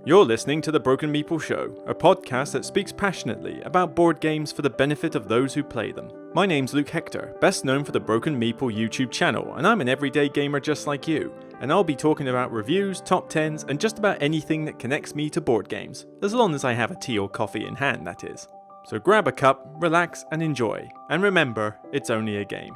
You're listening to The Broken Meeple Show, a podcast that speaks passionately about board games for the benefit of those who play them. My name's Luke Hector, best known for the Broken Meeple YouTube channel, and I'm an everyday gamer just like you. And I'll be talking about reviews, top 10s, and just about anything that connects me to board games, as long as I have a tea or coffee in hand, that is. So grab a cup, relax, and enjoy. And remember, it's only a game.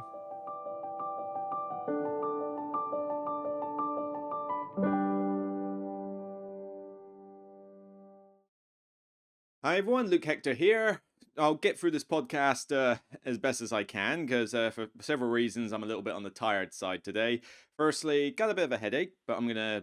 Hi everyone, Luke Hector here. I'll get through this podcast as best as I can because for several reasons I'm a little bit on the tired side today. Firstly, got a bit of a headache, but I'm gonna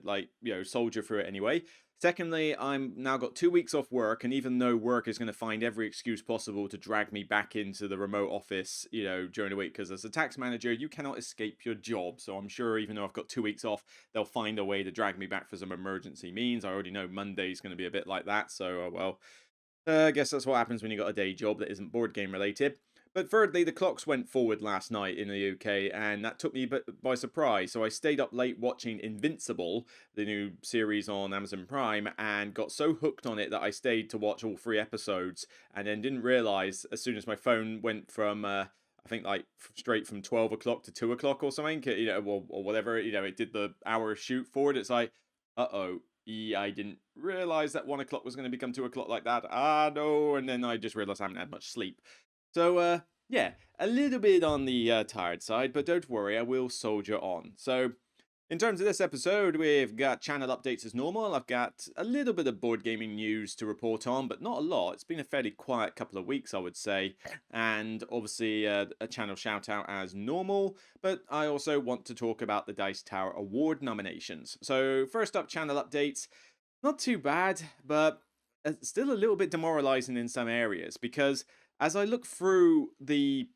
soldier through it anyway. Secondly, I'm now got 2 weeks off work, and even though work is going to find every excuse possible to drag me back into the remote office, during the week, because as a tax manager, you cannot escape your job. So I'm sure even though I've got 2 weeks off, they'll find a way to drag me back for some emergency means. I already know Monday's going to be a bit like that, so well. I guess that's what happens when you got a day job that isn't board game related. But thirdly, the clocks went forward last night in the UK, and that took me by surprise. So I stayed up late watching Invincible, the new series on Amazon Prime, and got so hooked on it that I stayed to watch all 3 episodes, and then didn't realise as soon as my phone went from I think straight from 12 o'clock to 2 o'clock or something, or whatever, it did the hour shoot forward. It's like, uh-oh. Yeah, I didn't realize that 1 o'clock was going to become 2 o'clock like that. Ah, no. And then I just realized I haven't had much sleep. So, yeah, a little bit on the tired side, but don't worry, I will soldier on. So, in terms of this episode, we've got channel updates as normal. I've got a little bit of board gaming news to report on, but not a lot. It's been a fairly quiet couple of weeks, I would say. And obviously, a channel shout out as normal. But I also want to talk about the Dice Tower Award nominations. So, first up, channel updates. Not too bad, but still a little bit demoralizing in some areas, because as I look through the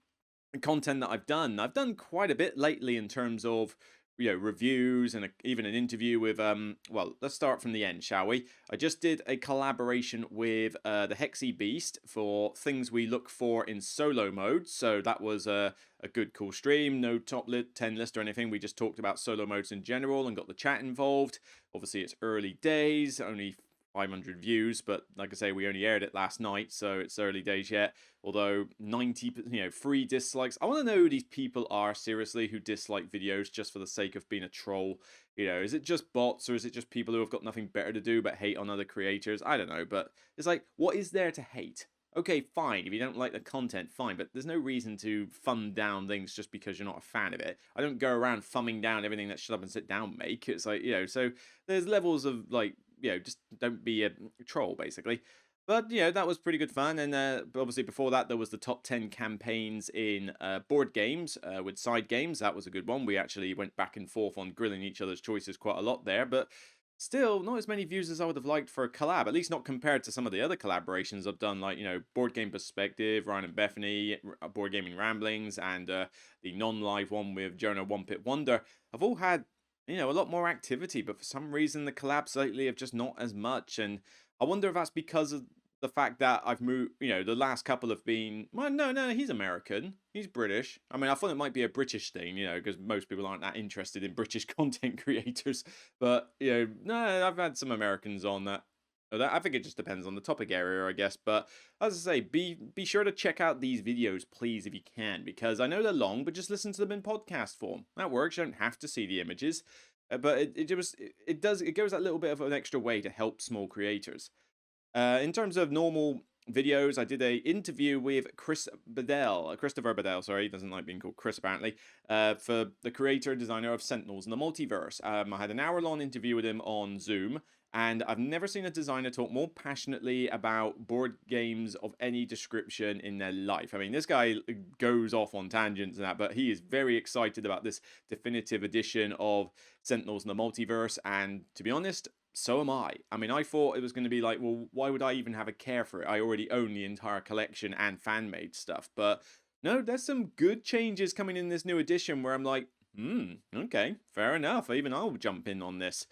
content that I've done quite a bit lately in terms of reviews and even an interview with well, let's start from the end, shall we? I just did a collaboration with the Hexy Beast for things we look for in solo mode, so that was a good cool stream. No top 10 list or anything, we just talked about solo modes in general and got the chat involved. Obviously it's early days, only 500 views, but like I say, we only aired it last night, so it's early days yet. Although 90, 3 dislikes. I want to know who these people are, seriously, who dislike videos just for the sake of being a troll. Is it just bots, or is it just people who have got nothing better to do but hate on other creators? I don't know, but it's like, what is there to hate? Okay, fine, if you don't like the content, fine, but there's no reason to thumb down things just because you're not a fan of it. I don't go around thumbing down everything that Shut Up and Sit Down make. It's like, so there's levels of, just don't be a troll, basically. But, that was pretty good fun. And obviously before that, there was the top 10 campaigns in board games with side games. That was a good one. We actually went back and forth on grilling each other's choices quite a lot there. But still, not as many views as I would have liked for a collab, at least not compared to some of the other collaborations I've done, like, Board Game Perspective, Ryan and Bethany, Board Gaming Ramblings, and the non-live one with Jonah One Pip Wonder. Have all had a lot more activity, but for some reason the collabs lately have just not as much, and I wonder if that's because of the fact that I've moved, the last couple have been, well, no, he's American, he's British. I mean, I thought it might be a British thing, because most people aren't that interested in British content creators, but, no, I've had some Americans on that. I think it just depends on the topic area, I guess. But as I say, be sure to check out these videos, please, if you can, because I know they're long, but just listen to them in podcast form. That works. You don't have to see the images, but it goes that little bit of an extra way to help small creators. In terms of normal videos, I did a interview with Christopher Bedell, sorry, he doesn't like being called Chris apparently, for the creator and designer of Sentinels in the Multiverse. I had an hour-long interview with him on Zoom, and I've never seen a designer talk more passionately about board games of any description in their life. I mean, this guy goes off on tangents and that, but he is very excited about this definitive edition of Sentinels in the Multiverse, and to be honest, so am I. I mean, I thought it was going to be like, well, why would I even have a care for it? I already own the entire collection and fan-made stuff. But no, there's some good changes coming in this new edition where I'm like, okay, fair enough. Even I'll jump in on this.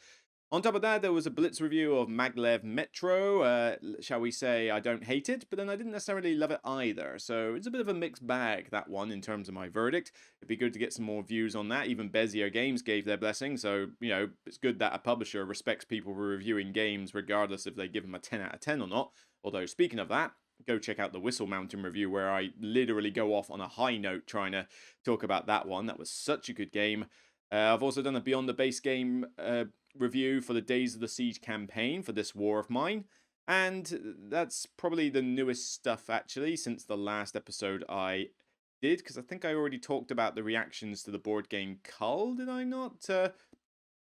On top of that, there was a blitz review of Maglev Metro. Shall we say I don't hate it, but then I didn't necessarily love it either. So it's a bit of a mixed bag, that one, in terms of my verdict. It'd be good to get some more views on that. Even Bezier Games gave their blessing, so, you know, it's good that a publisher respects people who are reviewing games regardless if they give them a 10 out of 10 or not. Although, speaking of that, go check out the Whistle Mountain review where I literally go off on a high note trying to talk about that one. That was such a good game. I've also done a Beyond the Base Game review for the Days of the Siege campaign for this war of mine. And that's probably the newest stuff, actually, since the last episode I did, because I think I already talked about the reactions to the board game Cull, did I not?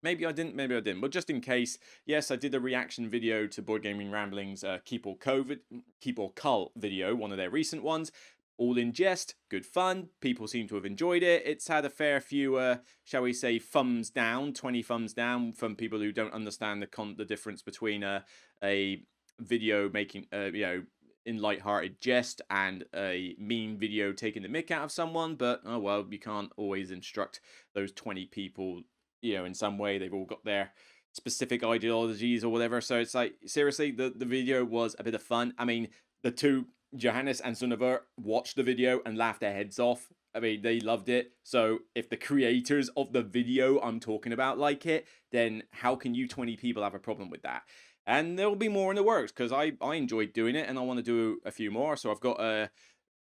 Maybe I didn't, maybe I didn't. But just in case, yes, I did a reaction video to Board Gaming Ramblings Keep or Cull video, one of their recent ones. All in jest, good fun, people seem to have enjoyed it. It's had a fair few, shall we say, thumbs down, 20 thumbs down from people who don't understand the difference between a video making, in light-hearted jest and a mean video taking the mick out of someone. But, oh well, you can't always instruct those 20 people, in some way. They've all got their specific ideologies or whatever. So it's like, seriously, the video was a bit of fun. I mean, the two, Johannes and Sunniver, watched the video and laughed their heads off. I mean, they loved it. So if the creators of the video I'm talking about like it, then how can you 20 people have a problem with that? And there'll be more in the works, because I enjoyed doing it and I want to do a few more. So I've got a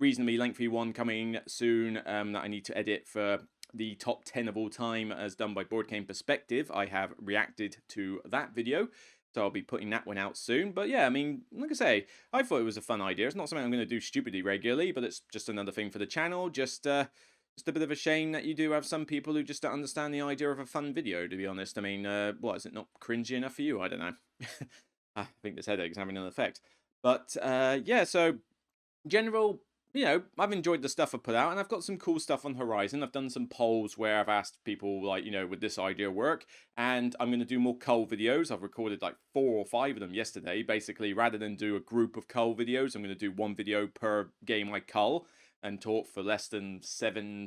reasonably lengthy one coming soon that I need to edit for the top 10 of all time as done by Board Game Perspective. I have reacted to that video, so I'll be putting that one out soon. But yeah, I mean, like I say, I thought it was a fun idea. It's not something I'm going to do stupidly regularly, but it's just another thing for the channel. Just a bit of a shame that you do have some people who just don't understand the idea of a fun video, to be honest. I mean, what, is it not cringy enough for you? I don't know. I think this headache's having an effect. But yeah, so general, I've enjoyed the stuff I've put out, and I've got some cool stuff on the horizon. I've done some polls where I've asked people, like, would this idea work? And I'm going to do more Cull videos. I've recorded like 4 or 5 of them yesterday. Basically, rather than do a group of Cull videos, I'm going to do one video per game I cull and talk for less than 7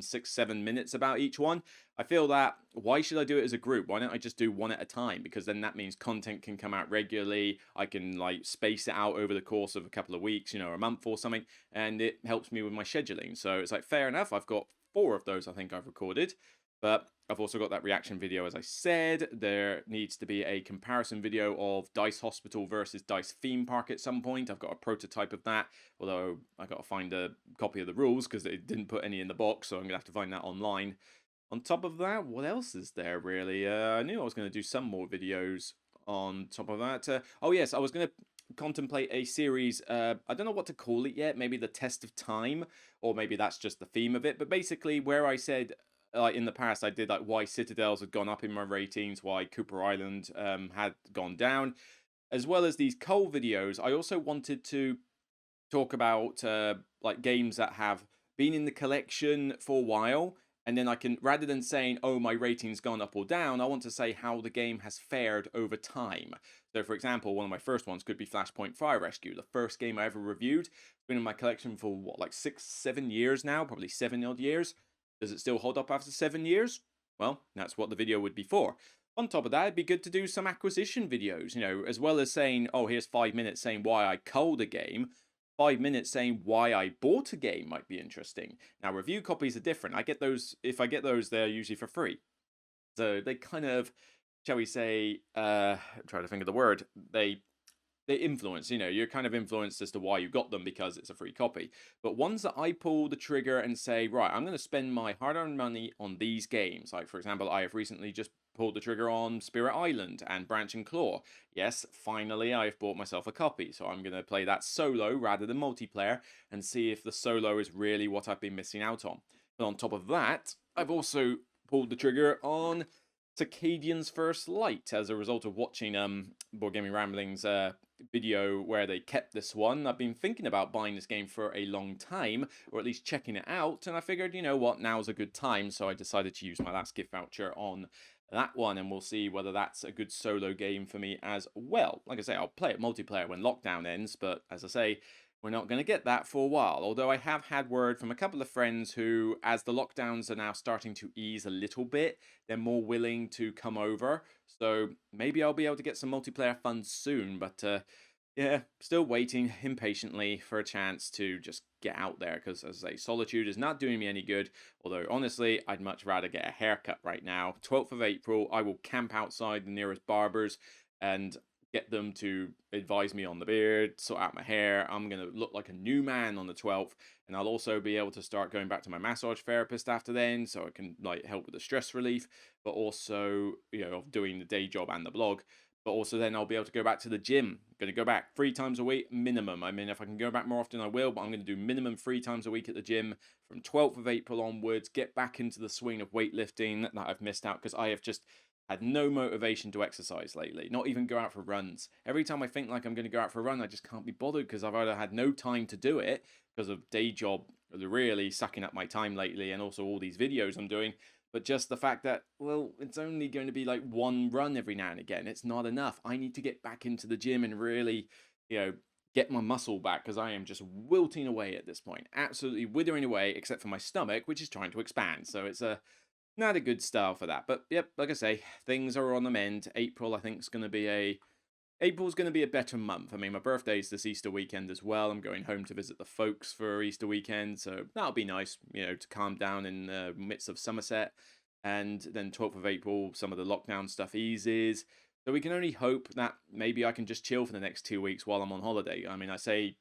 minutes about each one. I feel that, why should I do it as a group? Why don't I just do one at a time? Because then that means content can come out regularly. I can like space it out over the course of a couple of weeks, a month or something, and it helps me with my scheduling. So it's like, fair enough. I've got 4 of those I think I've recorded. But I've also got that reaction video, as I said. There needs to be a comparison video of Dice Hospital versus Dice Theme Park at some point. I've got a prototype of that, although I got to find a copy of the rules because it didn't put any in the box, so I'm going to have to find that online. On top of that, what else is there, really? I knew I was going to do some more videos on top of that. Oh, yes, I was going to contemplate a series. I don't know what to call it yet. Maybe the Test of Time, or maybe that's just the theme of it. But basically, where I said, in the past, I did like why Citadels had gone up in my ratings, why Cooper Island had gone down, as well as these Cull videos. I also wanted to talk about like games that have been in the collection for a while, and then I can, rather than saying, oh, my rating's gone up or down, I want to say how the game has fared over time. So, for example, one of my first ones could be Flashpoint Fire Rescue, the first game I ever reviewed. It's been in my collection for, what, like 6-7 years now, probably 7 odd years. Does it still hold up after 7 years? Well, that's what the video would be for. On top of that, it'd be good to do some acquisition videos, as well as saying, oh, here's 5 minutes saying why I culled a game. 5 minutes saying why I bought a game might be interesting. Now, review copies are different. I get those, if I get those, they're usually for free. So they kind of, shall we say, try to think of the word, they influence, you're kind of influenced as to why you got them because it's a free copy. But ones that I pull the trigger and say, right, I'm going to spend my hard-earned money on these games. Like, for example, I have recently just pulled the trigger on Spirit Island and Branch and Claw. Yes, finally, I've bought myself a copy. So I'm going to play that solo rather than multiplayer and see if the solo is really what I've been missing out on. But on top of that, I've also pulled the trigger on Circadian's First Light as a result of watching Board Gaming Ramblings video where they kept this one. I've been thinking about buying this game for a long time, or at least checking it out, and I figured, you know what, now's a good time, so I decided to use my last gift voucher on that one, and we'll see whether that's a good solo game for me as well. Like I say, I'll play it multiplayer when lockdown ends, but as I say, We're not going to get that for a while, although I have had word from a couple of friends who, as the lockdowns are now starting to ease a little bit, they're more willing to come over. So maybe I'll be able to get some multiplayer fun soon, but yeah, still waiting impatiently for a chance to just get out there because, as I say, solitude is not doing me any good. Although, honestly, I'd much rather get a haircut right now. 12th of April, I will camp outside the nearest barbers and get them to advise me on the beard, sort out my hair. I'm going to look like a new man on the 12th, and I'll also be able to start going back to my massage therapist after then, so I can like help with the stress relief, but also, doing the day job and the blog. But also then I'll be able to go back to the gym. I'm going to go back 3 times a week minimum. I mean, if I can go back more often, I will, but I'm going to do minimum 3 times a week at the gym from 12th of April onwards. Get back into the swing of weightlifting that I've missed out because I have just had no motivation to exercise lately, not even go out for runs. Every time I think like I'm going to go out for a run, I just can't be bothered because I've either had no time to do it because of day job really sucking up my time lately, and also all these videos I'm doing, but just the fact that, well, it's only going to be like one run every now and again. It's not enough. I need to get back into the gym and really, get my muscle back because I am just wilting away at this point. Absolutely withering away, except for my stomach, which is trying to expand. So it's not a good style for that. But yep, like I say, things are on the mend. April, I think, is going to be April's going to be a better month. I mean, my birthday's this Easter weekend as well. I'm going home to visit the folks for Easter weekend, so that'll be nice, to calm down in the midst of Somerset. And then 12th of April, some of the lockdown stuff eases. So we can only hope that maybe I can just chill for the next 2 weeks while I'm on holiday. I mean, I say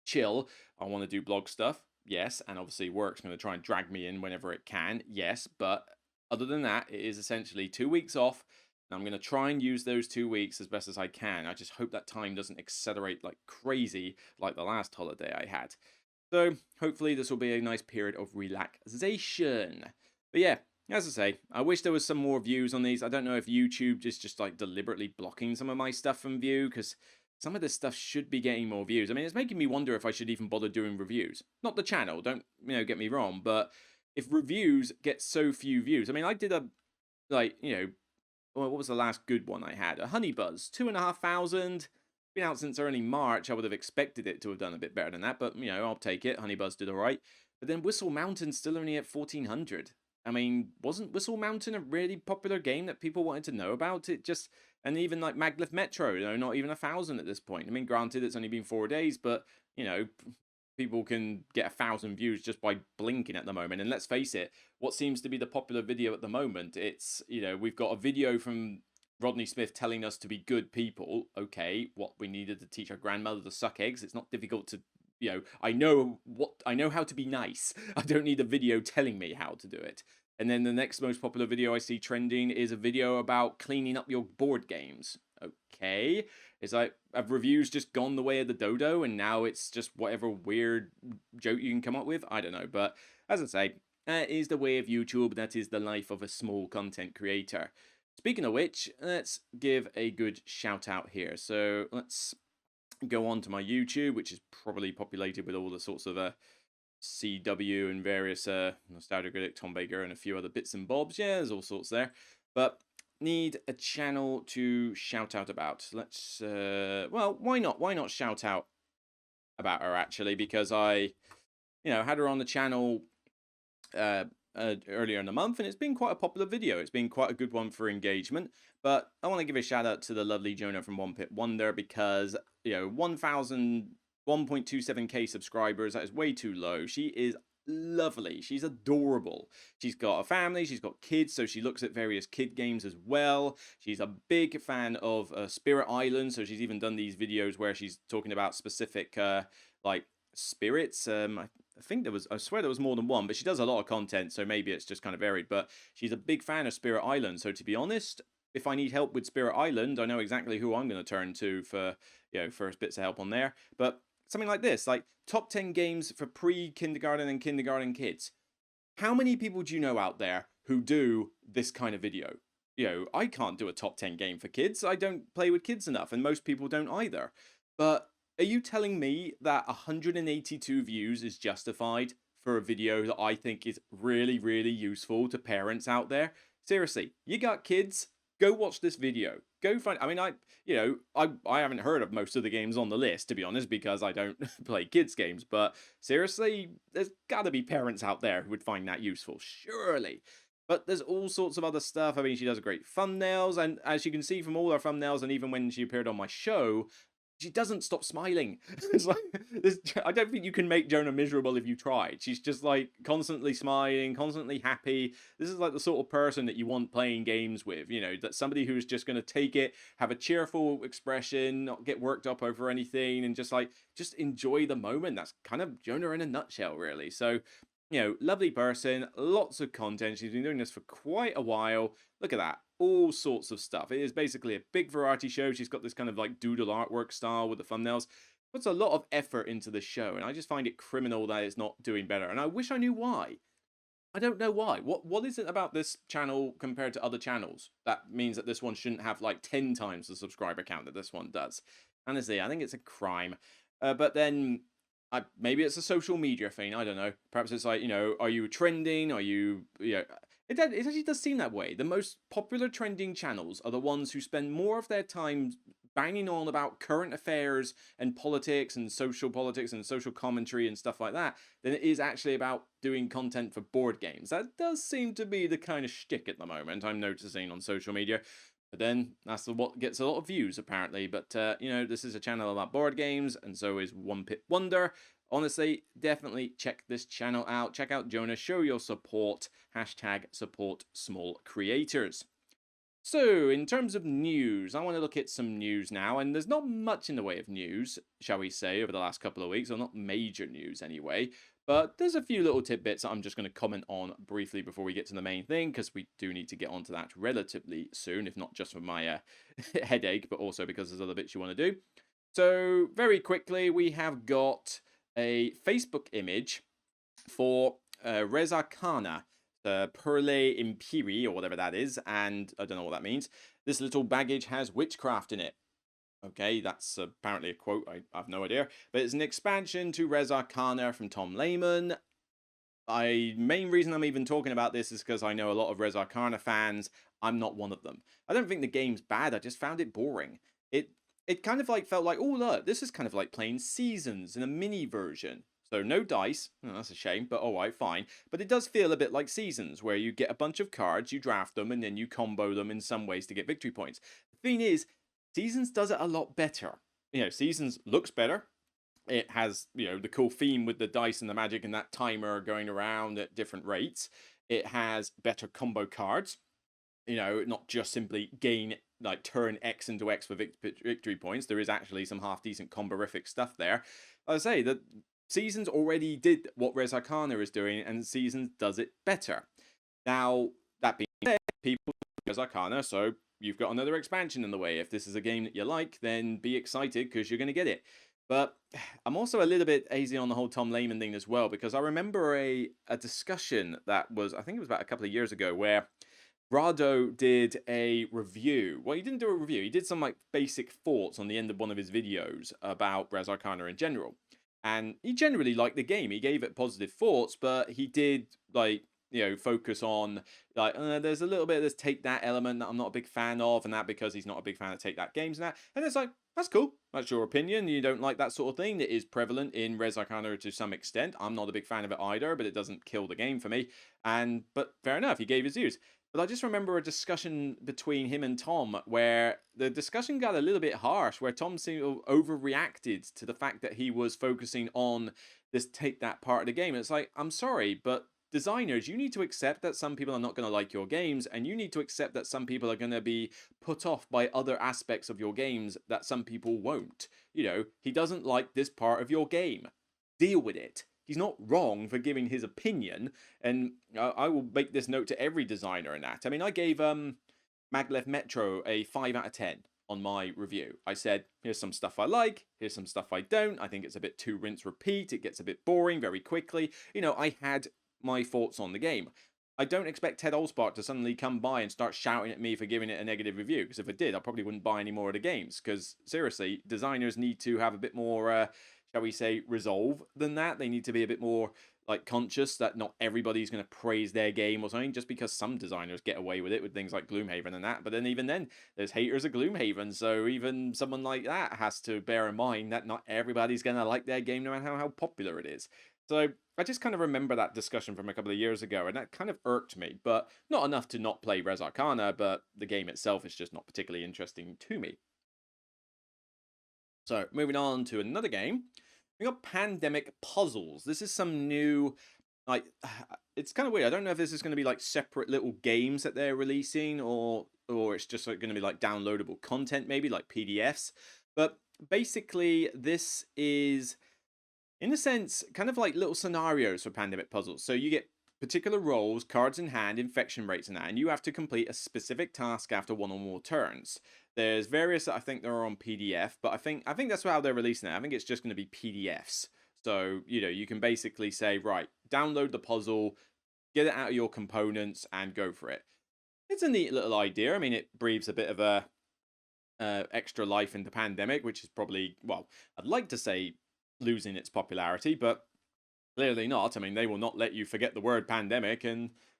chill. I want to do blog stuff, yes, and obviously work's going to try and drag me in whenever it can, yes, but other than that, it is essentially 2 weeks off. And I'm going to try and use those 2 weeks as best as I can. I just hope that time doesn't accelerate like crazy like the last holiday I had. So hopefully this will be a nice period of relaxation. But yeah, as I say, I wish there was some more views on these. I don't know if YouTube is just like deliberately blocking some of my stuff from view, because some of this stuff should be getting more views. I mean, it's making me wonder if I should even bother doing reviews. Not the channel, don't, get me wrong, but if reviews get so few views, I mean, I did a, like, what was the last good one I had? A Honey Buzz, 2,500. Been out since early March. I would have expected it to have done a bit better than that, but, I'll take it. Honey Buzz did all right. But then Whistle Mountain's still only at 1,400. I mean, wasn't Whistle Mountain a really popular game that people wanted to know about? It just, and even like Maglev Metro, not even 1,000 at this point. I mean, granted, it's only been 4 days, but, people can get 1,000 views just by blinking at the moment. And let's face it, what seems to be the popular video at the moment, it's, we've got a video from Rodney Smith telling us to be good people. Okay, what we needed to teach our grandmother to suck eggs. It's not difficult to, I know how to be nice. I don't need a video telling me how to do it. And then the next most popular video I see trending is a video about cleaning up your board games. Okay, it's like, have reviews just gone the way of the dodo and now it's just whatever weird joke you can come up with? I don't know, but as I say, that is the way of YouTube. That is the life of a small content creator. Speaking of which, let's give a good shout out here. So let's go on to my YouTube, which is probably populated with all the sorts of CW and various Nostalgia Critic, Tom Baker, and a few other bits and bobs. Yeah, there's all sorts there. But need a channel to shout out about. Let's, well, why not? Why not shout out about her, actually? Because I, had her on the channel earlier in the month, and it's been quite a popular video. It's been quite a good one for engagement. But I want to give a shout out to the lovely Jonah from One Pip Wonder because, 1.27k subscribers, that is way too low. She is lovely. She's adorable. She's got a family, she's got kids, so she looks at various kid games as well. She's a big fan of Spirit Island, so she's even done these videos where she's talking about specific like spirits. I swear there was more than one, but she does a lot of content, so maybe it's just kind of varied. But she's a big fan of Spirit Island, so to be honest, if I need help with Spirit Island, I know exactly who I'm going to turn to for, for bits of help on there. But something like this, like top 10 games for pre-kindergarten and kindergarten kids. How many people do you know out there who do this kind of video? I can't do a top 10 game for kids. I don't play with kids enough, and most people don't either. But are you telling me that 182 views is justified for a video that I think is really, really useful to parents out there? Seriously, you got kids? Go watch this video. go find. I mean, I haven't heard of most of the games on the list, to be honest, because I don't play kids games. But seriously, there's got to be parents out there who would find that useful, surely. But there's all sorts of other stuff. I mean, she does great thumbnails, and as you can see from all her thumbnails, and even when she appeared on my show, she doesn't stop smiling. It's like, I don't think you can make Jonah miserable if you tried. She's just like constantly smiling, constantly happy. This is like the sort of person that you want playing games with, you know, that somebody who's just going to take it, have a cheerful expression, not get worked up over anything, and just enjoy the moment. That's kind of Jonah in a nutshell, really. So, you know, lovely person, lots of content. She's been doing this for quite a while. Look at that. All sorts of stuff. It is basically a big variety show. She's got this kind of like doodle artwork style with the thumbnails. Puts a lot of effort into the show, and I just find it criminal that it's not doing better. And I wish I knew why. I don't know why. What is it about this channel compared to other channels that means that this one shouldn't have like 10 times the subscriber count that this one does? Honestly, I think it's a crime. But then maybe it's a social media thing. I don't know. Perhaps it's like, you know, are you trending? Are you, it actually does seem that way. The most popular trending channels are the ones who spend more of their time banging on about current affairs and politics and social commentary and stuff like that than it is actually about doing content for board games. That does seem to be the kind of shtick at the moment I'm noticing on social media. But then that's what gets a lot of views, apparently. But, you know, this is a channel about board games, and so is One Pip Wonder. Honestly, definitely check this channel out. Check out Jonah. Show your support. Hashtag SupportSmallCreators. So, in terms of news, I want to look at some news now, and there's not much in the way of news, shall we say, over the last couple of weeks, or not major news anyway. But there's a few little tidbits that I'm just going to comment on briefly before we get to the main thing, because we do need to get onto that relatively soon, if not just for my headache, but also because there's other bits you want to do. So, very quickly, we have got a Facebook image for Reza Khana, Perle Imperi, or whatever that is, and I don't know what that means. This little baggage has witchcraft in it. Okay, that's apparently a quote, I have no idea. But it's an expansion to Reza Khana from Tom Lehman. Main reason I'm even talking about this is because I know a lot of Reza Khana fans. I'm not one of them. I don't think the game's bad, I just found it boring. It kind of like felt like, oh look, this is kind of like playing Seasons in a mini version. So no dice, oh, that's a shame, but alright, fine. But it does feel a bit like Seasons, where you get a bunch of cards, you draft them, and then you combo them in some ways to get victory points. The thing is, Seasons does it a lot better. You know, Seasons looks better. It has, you know, the cool theme with the dice and the magic and that timer going around at different rates. It has better combo cards. You know, not just simply gain, like, turn X into X for victory points. There is actually some half-decent comborific stuff there. As I say, that Seasons already did what Reza Khana is doing, and Seasons does it better. Now, that being said, people Reza Khana, so you've got another expansion in the way. If this is a game that you like, then be excited because you're going to get it. But I'm also a little bit hazy on the whole Tom Lehman thing as well, because I remember a discussion that was, I think it was about a couple of years ago, where Rado did a review. Well, he didn't do a review. He did some like basic thoughts on the end of one of his videos about Reza Khana in general. And he generally liked the game. He gave it positive thoughts, but he did, like, you know, focus on, like, there's a little bit of this take that element that I'm not a big fan of, and that because he's not a big fan of take that games and that. And it's like, that's cool. That's your opinion. You don't like that sort of thing. That is prevalent in Reza Khana to some extent. I'm not a big fan of it either, but it doesn't kill the game for me. But fair enough, he gave his views. But I just remember a discussion between him and Tom where the discussion got a little bit harsh, where Tom seemed to overreacted to the fact that he was focusing on this take that part of the game. And it's like, I'm sorry, but designers, you need to accept that some people are not going to like your games, and you need to accept that some people are going to be put off by other aspects of your games that some people won't. You know, he doesn't like this part of your game. Deal with it. He's not wrong for giving his opinion, and I will make this note to every designer in that. I mean, I gave Maglev Metro a 5 out of 10 on my review. I said, here's some stuff I like, here's some stuff I don't. I think it's a bit too rinse repeat. It gets a bit boring very quickly. You know, I had my thoughts on the game. I don't expect Ted Olspark to suddenly come by and start shouting at me for giving it a negative review, because if it did, I probably wouldn't buy any more of the games, because seriously, designers need to have a bit more shall we say, resolve than that. They need to be a bit more like conscious that not everybody's going to praise their game or something just because some designers get away with it with things like Gloomhaven and that. But then even then, there's haters of Gloomhaven, so even someone like that has to bear in mind that not everybody's going to like their game no matter how popular it is. So I just kind of remember that discussion from a couple of years ago, and that kind of irked me, but not enough to not play Res Arcana, but the game itself is just not particularly interesting to me. So moving on to another game, we got Pandemic Puzzles. This is some new, like, it's kind of weird. I don't know if this is going to be like separate little games that they're releasing, or it's just like going to be like downloadable content, maybe like PDFs. But basically, this is, in a sense, kind of like little scenarios for Pandemic Puzzles. So you get particular roles, cards in hand, infection rates, and that, and you have to complete a specific task after one or more turns. There's various that I think they're on PDF, but I think that's how they're releasing it. I think it's just going to be PDFs. So, you can basically say, right, download the puzzle, get it out of your components, and go for it. It's a neat little idea. I mean, it breathes a bit of a extra life into Pandemic, which is probably, well, I'd like to say losing its popularity, but clearly not. I mean, they will not let you forget the word pandemic.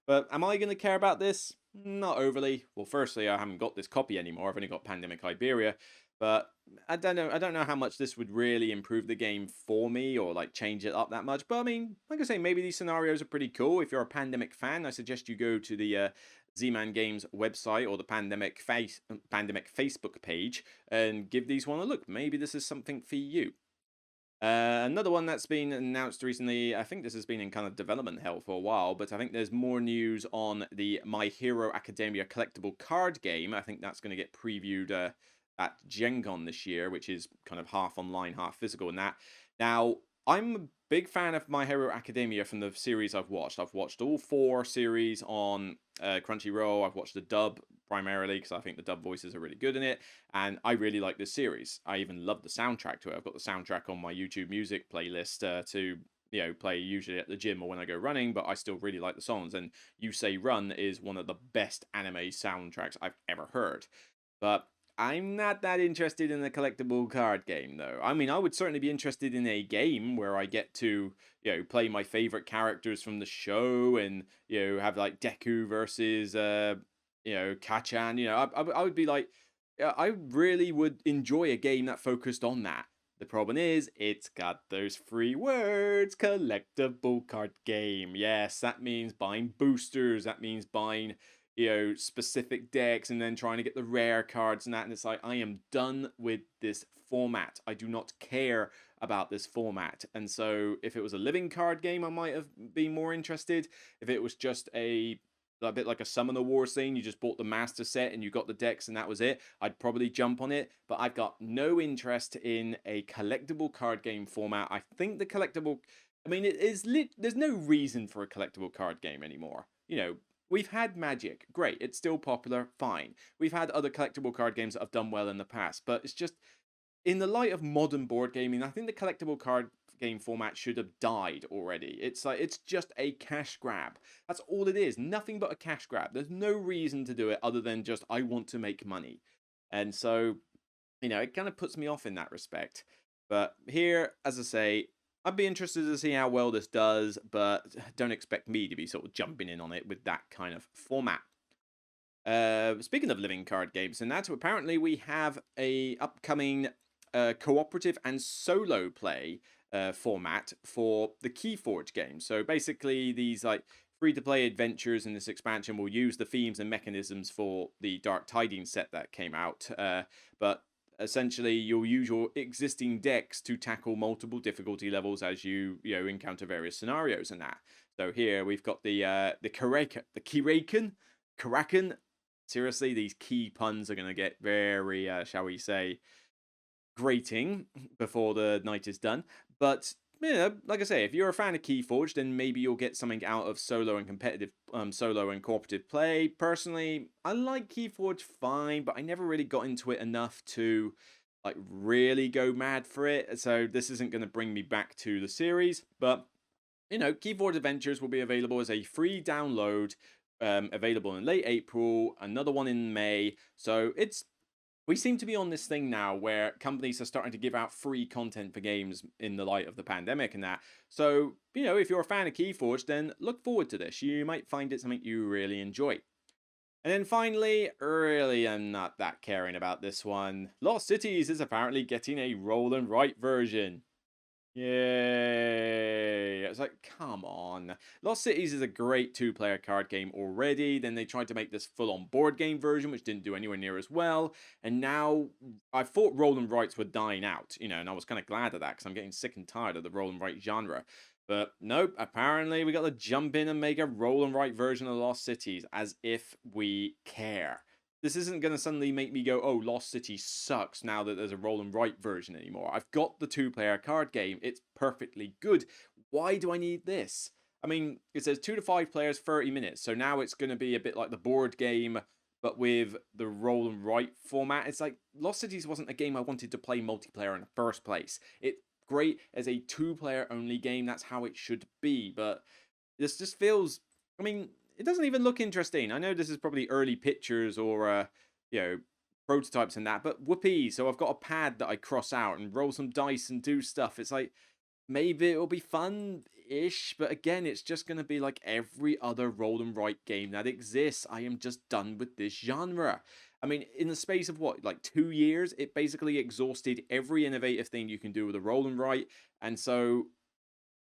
But am I going to care about this? Not overly. Well, firstly, I haven't got this copy anymore. I've only got Pandemic Iberia. But I don't know. I don't know how much this would really improve the game for me or like change it up that much. But I mean, like I say, maybe these scenarios are pretty cool. If you're a Pandemic fan, I suggest you go to the Z-Man Games website or the Pandemic Facebook page and give these one a look. Maybe this is something for you. Another one that's been announced recently, I think this has been in kind of development hell for a while, but I think there's more news on the My Hero Academia collectible card game. I think that's going to get previewed at Gen Con this year, which is kind of half online, half physical and that. Now, I'm a big fan of My Hero Academia from the series I've watched. I've watched all 4 series on Crunchyroll. I've watched the dub primarily because I think the dub voices are really good in it, and I really like this series. I even love the soundtrack to it. I've got the soundtrack on my YouTube Music playlist to play usually at the gym or when I go running, but I still really like the songs. And You Say Run is one of the best anime soundtracks I've ever heard. But I'm not that interested in a collectible card game, though. I mean, I would certainly be interested in a game where I get to, play my favorite characters from the show and, have like Deku versus, Kachan. I would be like, I really would enjoy a game that focused on that. The problem is, it's got those 3 words, collectible card game. Yes, that means buying boosters. That means buying specific decks and then trying to get the rare cards and that. And it's like, I am done with this format. I do not care about this format. And so if it was a living card game, I might have been more interested. If it was just a bit like a Summoner Wars thing, you just bought the master set and you got the decks and that was it, I'd probably jump on it. But I've got no interest in a collectible card game format. I think the collectible, I mean, there's no reason for a collectible card game anymore. We've had Magic, great, it's still popular, fine. We've had other collectible card games that have done well in the past, but it's just, in the light of modern board gaming, I think the collectible card game format should have died already. It's like, it's just a cash grab. That's all it is, nothing but a cash grab. There's no reason to do it other than just, I want to make money. And so, it kind of puts me off in that respect. But here, as I say, I'd be interested to see how well this does, but don't expect me to be sort of jumping in on it with that kind of format. Speaking of living card games, and that's apparently we have a upcoming cooperative and solo play format for the Keyforge game. So basically, these like free-to-play adventures in this expansion will use the themes and mechanisms for the Dark Tidings set that came out, but essentially you'll use your existing decks to tackle multiple difficulty levels as you encounter various scenarios and that. So here we've got the Karakan. Seriously, these key puns are going to get very shall we say grating before the night is done. But like I say, if you're a fan of Keyforge, then maybe you'll get something out of solo and competitive, solo and cooperative play. Personally, I like Keyforge fine, but I never really got into it enough to like really go mad for it. So this isn't going to bring me back to the series. But Keyforge Adventures will be available as a free download, available in late April. Another one in May. So it's we seem to be on this thing now where companies are starting to give out free content for games in the light of the pandemic and that. So, if you're a fan of Keyforge, then look forward to this. You might find it something you really enjoy. And then finally, really I'm not that caring about this one. Lost Cities is apparently getting a roll and write version. Yay! It's like, come on. Lost Cities is a great two-player card game already. Then they tried to make this full-on board game version, which didn't do anywhere near as well. And now I thought roll and writes were dying out, and I was kind of glad of that because I'm getting sick and tired of the roll and write genre. But nope, apparently we got to jump in and make a roll and write version of Lost Cities, as if we care. This isn't going to suddenly make me go, oh, Lost City sucks now that there's a roll and write version anymore. I've got the two-player card game. It's perfectly good. Why do I need this? I mean, it says 2 to 5 players, 30 minutes. So now it's going to be a bit like the board game, but with the roll and write format. It's like Lost Cities wasn't a game I wanted to play multiplayer in the first place. It's great as a two-player only game. That's how it should be. But this just feels, I mean, it doesn't even look interesting. I know this is probably early pictures or, prototypes and that, but whoopee. So I've got a pad that I cross out and roll some dice and do stuff. It's like, maybe it'll be fun-ish, but again, it's just going to be like every other roll and write game that exists. I am just done with this genre. I mean, in the space of what, like 2 years, it basically exhausted every innovative thing you can do with a roll and write, and so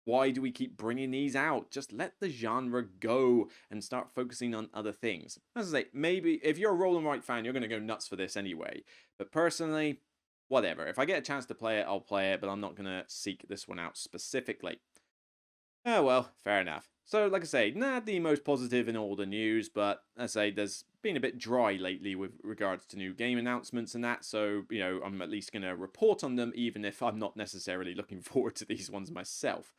why do we keep bringing these out? Just let the genre go and start focusing on other things. As I say, maybe if you're a roll and write fan, you're going to go nuts for this anyway. But personally, whatever. If I get a chance to play it, I'll play it, but I'm not going to seek this one out specifically. Oh well, fair enough. So, like I say, not the most positive in all the news, but as I say, there's been a bit dry lately with regards to new game announcements and that, so, I'm at least going to report on them, even if I'm not necessarily looking forward to these ones myself.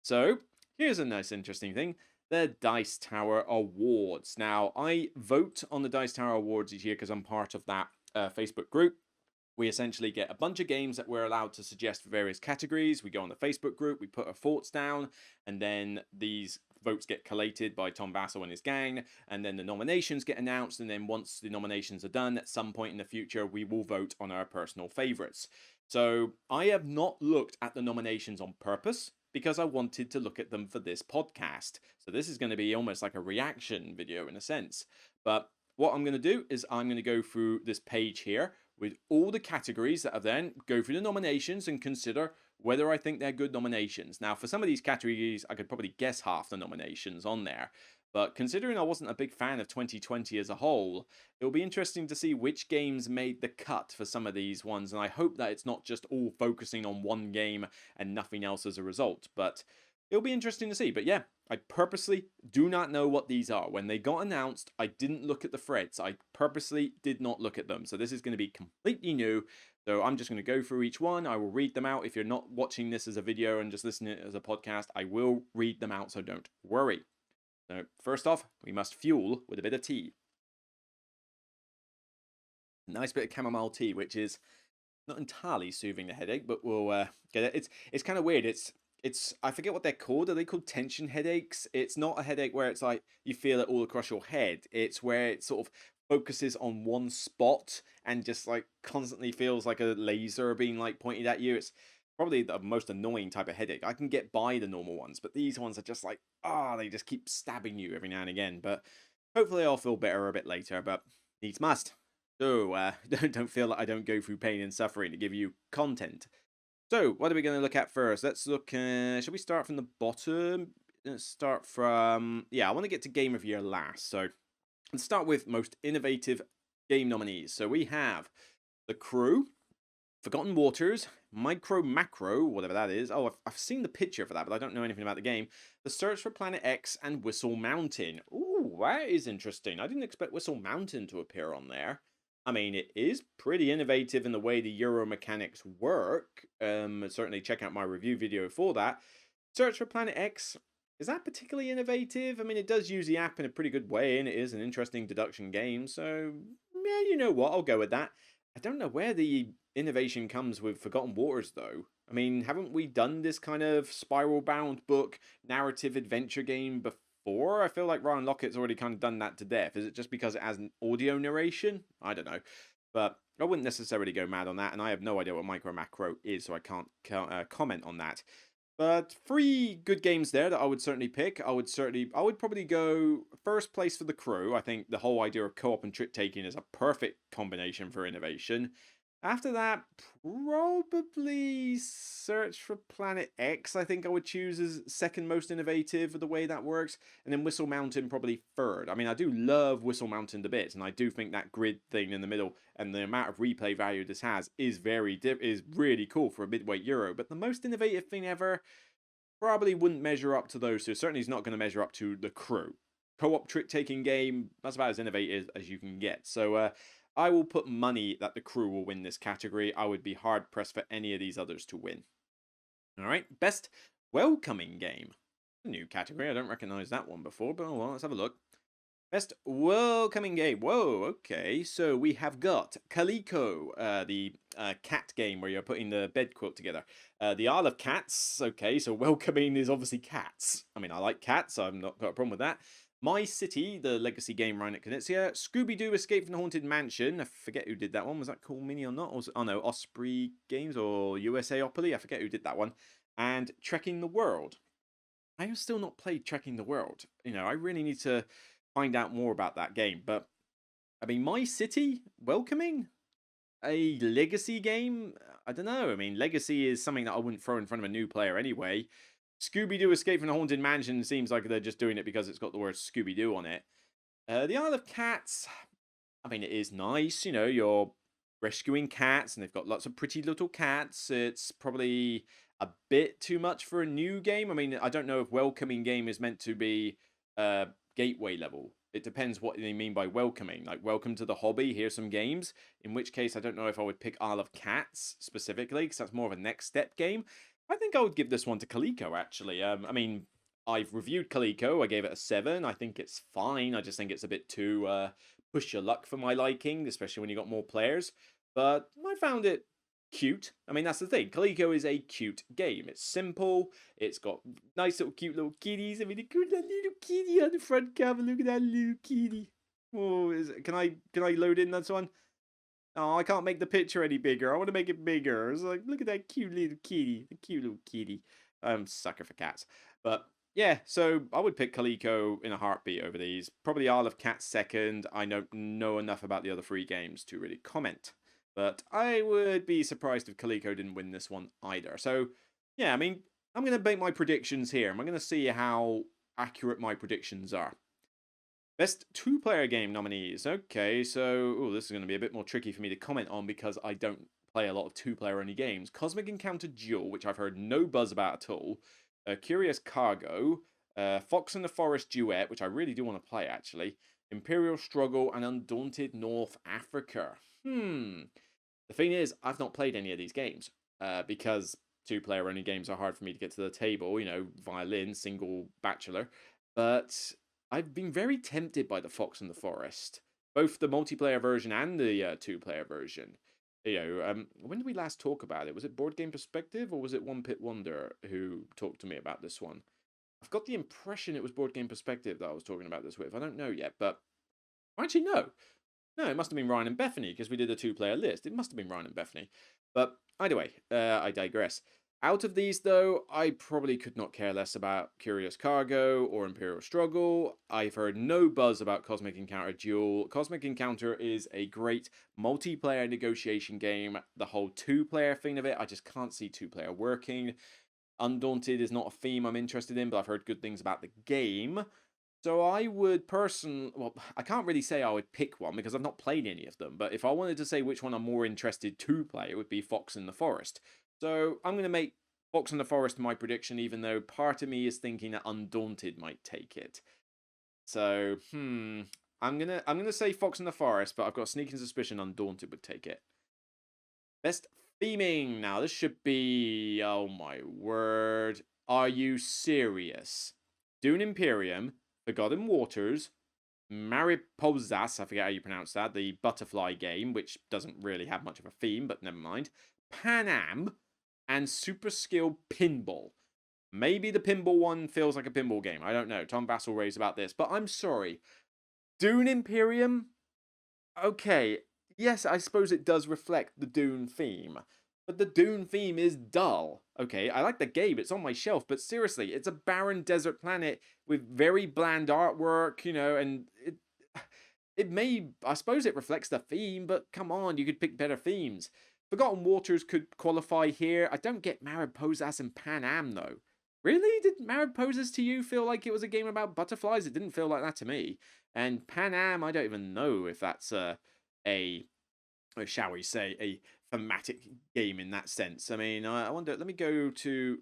So, here's a nice interesting thing. The Dice Tower Awards. Now, I vote on the Dice Tower Awards each year because I'm part of that Facebook group. We essentially get a bunch of games that we're allowed to suggest for various categories. We go on the Facebook group, we put our thoughts down, and then these votes get collated by Tom Basso and his gang, and then the nominations get announced, and then once the nominations are done, at some point in the future, we will vote on our personal favorites. So, I have not looked at the nominations on purpose, because I wanted to look at them for this podcast. So this is going to be almost like a reaction video in a sense. But what I'm going to do is I'm going to go through this page here with all the categories that I've then go through the nominations and consider whether I think they're good nominations. Now, for some of these categories, I could probably guess half the nominations on there. But considering I wasn't a big fan of 2020 as a whole, it'll be interesting to see which games made the cut for some of these ones, and I hope that it's not just all focusing on one game and nothing else as a result, but it'll be interesting to see. But yeah, I purposely do not know what these are. When they got announced, I didn't look at the threads. I purposely did not look at them, so this is going to be completely new. So I'm just going to go through each one. I will read them out. If you're not watching this as a video and just listening to it as a podcast, I will read them out, so don't worry. So, first off, we must fuel with a bit of tea. Nice bit of chamomile tea, which is not entirely soothing the headache, but we'll get it. It's kind of weird. It's I forget what they're called. Are they called tension headaches? It's not a headache where it's like you feel it all across your head. It's where it sort of focuses on one spot and just like constantly feels like a laser being like pointed at you. It's probably the most annoying type of headache. I can get by the normal ones, but these ones are just like, they just keep stabbing you every now and again. But hopefully I'll feel better a bit later, but needs must. So, don't feel like I don't go through pain and suffering to give you content. So, what are we going to look at first? Let's look, shall we start from the bottom? Let's start from, I want to get to Game of Year last. So, let's start with most innovative game nominees. So, we have The Crew, Forgotten Waters, Micro Macro, whatever that is. Oh, I've seen the picture for that, but I don't know anything about the game. The Search for Planet X and Whistle Mountain. Ooh, that is interesting. I didn't expect Whistle Mountain to appear on there. I mean, it is pretty innovative in the way the Euro mechanics work. Certainly check out my review video for that. Search for Planet X, is that particularly innovative? I mean, it does use the app in a pretty good way, and it is an interesting deduction game, so yeah, you know what, I'll go with that. I don't know where the innovation comes with Forgotten Waters, though. I mean, haven't we done this kind of spiral-bound book narrative adventure game before? I feel like Ryan Lockett's already kind of done that to death. Is it just because it has an audio narration? I don't know. But I wouldn't necessarily go mad on that, and I have no idea what micro macro is, so I can't comment on that. But 3 good games there that I would certainly pick. I would probably go first place for the crew. I think the whole idea of co-op and trick taking is a perfect combination for innovation. After that, probably Search for Planet X. I think I would choose as second most innovative of the way that works, and then Whistle Mountain probably third. I mean, I do love Whistle Mountain to bits, and I do think that grid thing in the middle and the amount of replay value this has is is really cool for a midweight Euro. But the most innovative thing ever probably wouldn't measure up to those two. Certainly, is not going to measure up to the crew. Co-op trick-taking game, that's about as innovative as you can get. So I will put money that the crew will win this category. I would be hard-pressed for any of these others to win. All right, best welcoming game. A new category. I don't recognize that one before, but well, let's have a look. Best welcoming game. Whoa, okay. So we have got Calico, the cat game where you're putting the bed quilt together. The Isle of Cats. Okay, so welcoming is obviously cats. I mean, I like cats, so I've not got a problem with that. My City, the legacy game running at Knizia. Scooby-Doo Escape from the Haunted Mansion. I forget who did that one. Was that Cool Mini or not? Or was it, oh no, Osprey Games or USAopoly? I forget who did that one. And Trekking the World. I have still not played Trekking the World. You know, I really need to find out more about that game. But, I mean, My City? Welcoming? A legacy game? I don't know. I mean, legacy is something that I wouldn't throw in front of a new player anyway. Scooby-Doo Escape from the Haunted Mansion seems like they're just doing it because it's got the word Scooby-Doo on it. The Isle of Cats, I mean, it is nice. You know, you're rescuing cats and they've got lots of pretty little cats. It's probably a bit too much for a new game. I mean, I don't know if welcoming game is meant to be gateway level. It depends what they mean by welcoming. Like, welcome to the hobby, here's some games. In which case, I don't know if I would pick Isle of Cats specifically, because that's more of a next step game. I think I would give this one to Calico, actually. I mean, I've reviewed Calico. I gave it a 7. I think it's fine. I just think it's a bit too push your luck for my liking, especially when you got more players. But I found it cute. I mean, that's the thing. Calico is a cute game. It's simple. It's got nice little cute little kitties. I mean, look at that little kitty on the front cover. Look at that little kitty. Oh, can I load in this one? Oh, I can't make the picture any bigger. I want to make it bigger. It's like, look at that cute little kitty. The cute little kitty. I'm sucker for cats. But yeah, so I would pick Calico in a heartbeat over these. Probably Isle of Cats second. I don't know enough about the other 3 games to really comment. But I would be surprised if Calico didn't win this one either. So, yeah, I mean, I'm going to make my predictions here. I'm going to see how accurate my predictions are. Best 2-player game nominees. Okay, so this is going to be a bit more tricky for me to comment on because I don't play a lot of 2-player only games. Cosmic Encounter Duel, which I've heard no buzz about at all. Curious Cargo. Fox and the Forest Duet, which I really do want to play, actually. Imperial Struggle and Undaunted North Africa. The thing is, I've not played any of these games because 2-player only games are hard for me to get to the table, you know, violin, single, bachelor. But I've been very tempted by the Fox and the Forest, both the multiplayer version and the 2-player version. You know, when did we last talk about it? Was it Board Game Perspective or was it One Pip Wonder who talked to me about this one? I've got the impression it was Board Game Perspective that I was talking about this with. I don't know yet, but actually, no. No, it must have been Ryan and Bethany because we did a 2-player list. It must have been Ryan and Bethany. But anyway, I digress. Out of these, though, I probably could not care less about Curious Cargo or Imperial Struggle. I've heard no buzz about Cosmic Encounter Duel. Cosmic Encounter is a great multiplayer negotiation game. The whole 2-player thing of it, I just can't see 2-player working. Undaunted is not a theme I'm interested in, but I've heard good things about the game. So I would well, I can't really say I would pick one because I've not played any of them. But if I wanted to say which one I'm more interested to play, it would be Fox in the Forest. So I'm going to make Fox in the Forest my prediction, even though part of me is thinking that Undaunted might take it. So, I'm gonna say Fox in the Forest, but I've got a sneaking suspicion Undaunted would take it. Best theming. Now this should be, oh my word, are you serious? Dune Imperium, Forgotten Waters, Mariposas, I forget how you pronounce that, the butterfly game, which doesn't really have much of a theme, but never mind. Pan Am, and Super Skill Pinball. Maybe the pinball one feels like a pinball game. I don't know. Tom Bassel raves about this, but I'm sorry. Dune Imperium? Okay, yes, I suppose it does reflect the Dune theme. But the Dune theme is dull. Okay, I like the game, it's on my shelf, but seriously, it's a barren desert planet with very bland artwork, and it may, I suppose it reflects the theme, but come on, you could pick better themes. Forgotten Waters could qualify here. I don't get Mariposas and Pan Am though. Really? Did Mariposas to you feel like it was a game about butterflies? It didn't feel like that to me. And Pan Am, I don't even know if that's a or shall we say, a thematic game in that sense. I mean, I wonder. Let me go to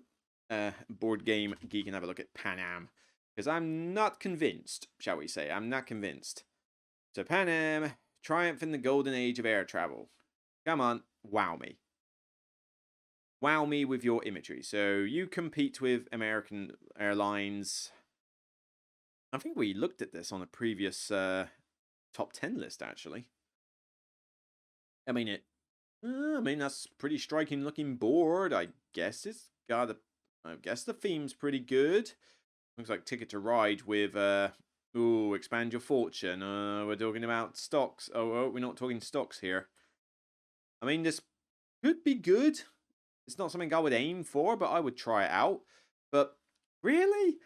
Board Game Geek and have a look at Pan Am because I'm not convinced. Shall we say? I'm not convinced. So Pan Am, triumph in the golden age of air travel. Come on, wow me. Wow me with your imagery. So you compete with American Airlines. I think we looked at this on a previous top 10 list, actually. I mean, that's pretty striking looking board. I guess it's got a. I guess the theme's pretty good. Looks like Ticket to Ride with ooh, expand your fortune. We're talking about stocks. Oh, we're not talking stocks here. I mean, this could be good. It's not something I would aim for, but I would try it out. But really?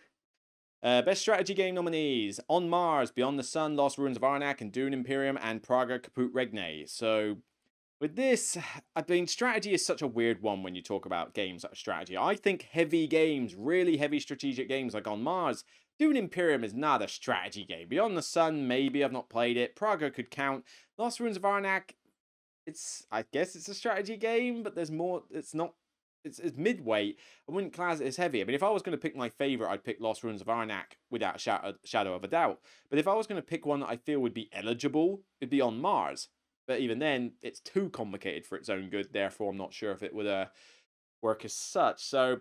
Best strategy game nominees: On Mars, Beyond the Sun, Lost Ruins of Arnak, and Dune Imperium, and Praga Caput Regne. So with this, I mean, strategy is such a weird one when you talk about games like strategy. I think heavy games, really heavy strategic games like On Mars, Dune Imperium is not a strategy game. Beyond the Sun, maybe, I've not played it. Praga could count. Lost Ruins of Arnak, I guess it's a strategy game, but there's more, it's not, it's midweight. I wouldn't class it as heavy. I mean, if I was going to pick my favorite, I'd pick Lost Ruins of Arnak without shadow of a doubt. But if I was going to pick one that I feel would be eligible, it'd be On Mars. But even then, it's too complicated for its own good. Therefore, I'm not sure if it would work as such. So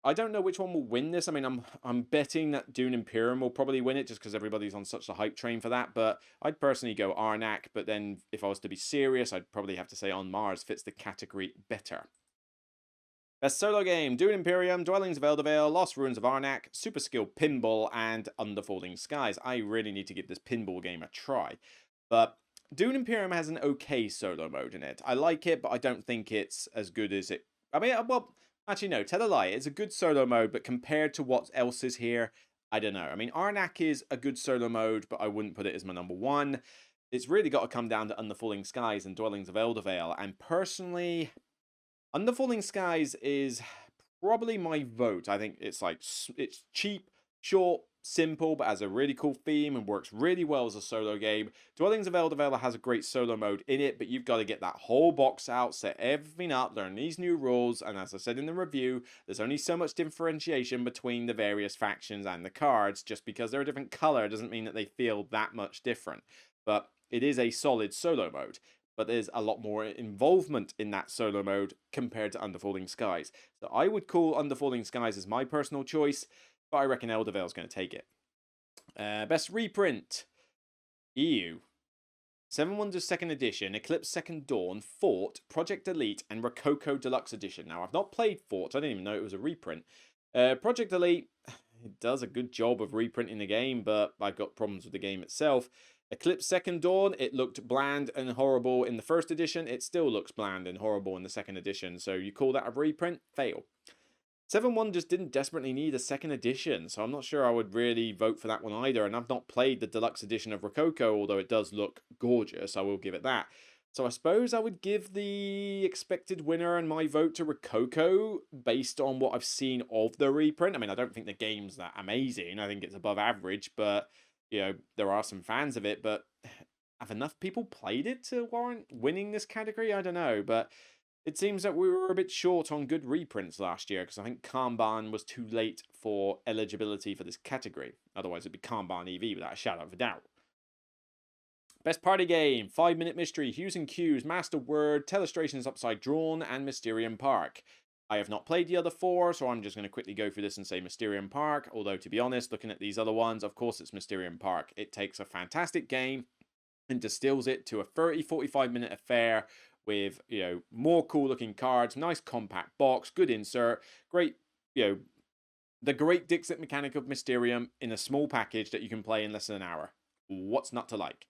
I don't know which one will win this. I mean, I'm betting that Dune Imperium will probably win it just because everybody's on such a hype train for that. But I'd personally go Arnak. But then if I was to be serious, I'd probably have to say On Mars fits the category better. Best solo game: Dune Imperium, Dwellings of Eldervale, Lost Ruins of Arnak, Super Skill Pinball, and Under Falling Skies. I really need to give this pinball game a try. But Dune Imperium has an okay solo mode in it. I like it, but I don't think it's as good as it. I mean, well, actually, no, tell a lie. It's a good solo mode, but compared to what else is here, I don't know. I mean, Arnak is a good solo mode, but I wouldn't put it as my number one. It's really got to come down to Under Falling Skies and Dwellings of Eldervale. And personally, Under Falling Skies is probably my vote. I think it's it's cheap, short, simple, but has a really cool theme and works really well as a solo game. Dwellings of Eldervale has a great solo mode in it, but you've got to get that whole box out, set everything up, learn these new rules, and as I said in the review, there's only so much differentiation between the various factions and the cards. Just because they're a different color doesn't mean that they feel that much different. But it is a solid solo mode. But there's a lot more involvement in that solo mode compared to Under Falling Skies. So I would call Under Falling Skies as my personal choice, but I reckon Eldervale's going to take it. Best reprint: EU. Seven Wonders 2nd Edition, Eclipse Second Dawn, Fort, Project Elite, and Rococo Deluxe Edition. Now, I've not played Fort, I didn't even know it was a reprint. Project Elite, it does a good job of reprinting the game, but I've got problems with the game itself. Eclipse Second Dawn, it looked bland and horrible in the first edition. It still looks bland and horrible in the second edition. So you call that a reprint? Fail. Seven Wonders didn't desperately need a second edition, so I'm not sure I would really vote for that one either. And I've not played the deluxe edition of Rococo, although it does look gorgeous. I will give it that. So I suppose I would give the expected winner and my vote to Rococo based on what I've seen of the reprint. I mean, I don't think the game's that amazing. I think it's above average, but there are some fans of it. But have enough people played it to warrant winning this category? I don't know, but it seems that we were a bit short on good reprints last year because I think Kanban was too late for eligibility for this category. Otherwise, it'd be Kanban EV without a shadow of a doubt. Best party game: 5 Minute Mystery, Hues and Cues, Master Word, Telestrations Upside Drawn, and Mysterium Park. I have not played the other four, so I'm just going to quickly go through this and say Mysterium Park. Although, to be honest, looking at these other ones, of course it's Mysterium Park. It takes a fantastic game and distills it to a 30-45 minute affair with, more cool looking cards, nice compact box, good insert, great, the great Dixit mechanic of Mysterium in a small package that you can play in less than an hour. What's not to like?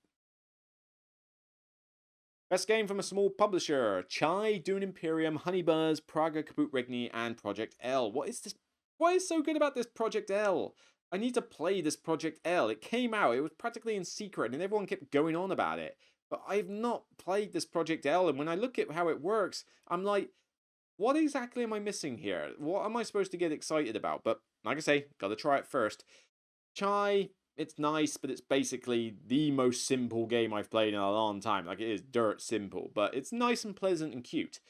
Best game from a small publisher: Chai, Dune Imperium, Honeybuzz, Praga Kaput Regni, and Project L. What is this? What is so good about this Project L? I need to play this Project L. It came out, it was practically in secret, and everyone kept going on about it. But I've not played this Project L, and when I look at how it works, I'm like, what exactly am I missing here? What am I supposed to get excited about? But like I say, gotta try it first. Chai, it's nice, but it's basically the most simple game I've played in a long time. Like, it is dirt simple, but it's nice and pleasant and cute.